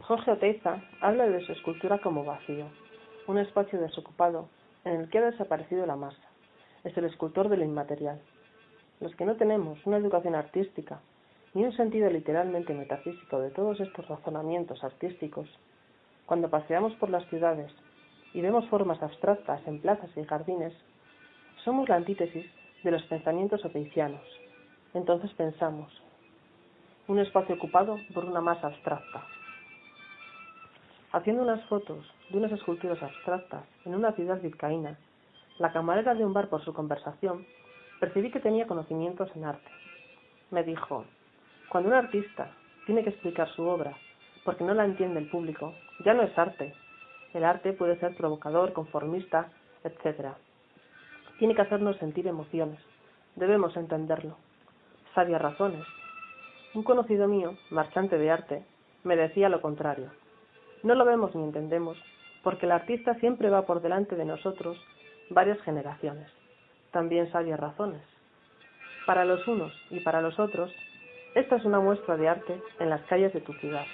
Jorge Oteiza habla de su escultura como vacío, un espacio desocupado en el que ha desaparecido la masa. Es el escultor de lo inmaterial. Los que no tenemos una educación artística ni un sentido literalmente metafísico de todos estos razonamientos artísticos, cuando paseamos por las ciudades y vemos formas abstractas en plazas y jardines, somos la antítesis de los pensamientos oteizianos. Entonces pensamos, un espacio ocupado por una masa abstracta. Haciendo unas fotos de unas esculturas abstractas en una ciudad vizcaína, la camarera de un bar por su conversación, percibí que tenía conocimientos en arte. Me dijo, cuando un artista tiene que explicar su obra porque no la entiende el público, ya no es arte. El arte puede ser provocador, conformista, etc. Tiene que hacernos sentir emociones. Debemos entenderlo. Sabias razones. Un conocido mío, marchante de arte, me decía lo contrario. No lo vemos ni entendemos, porque el artista siempre va por delante de nosotros varias generaciones. También sabias razones. Para los unos y para los otros, esta es una muestra de arte en las calles de tu ciudad.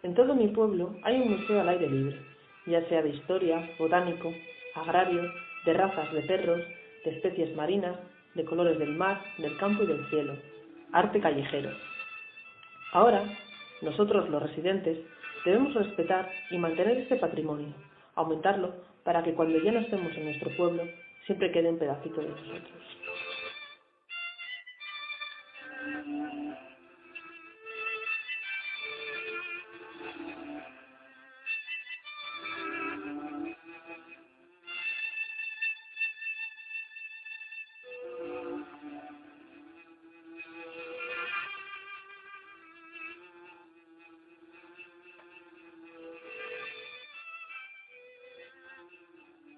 En todo mi pueblo hay un museo al aire libre, ya sea de historia, botánico, agrario, de razas de perros, de especies marinas, de colores del mar, del campo y del cielo, arte callejero. Ahora, nosotros los residentes debemos respetar y mantener este patrimonio, aumentarlo para que cuando ya no estemos en nuestro pueblo, siempre quede un pedacito de nosotros.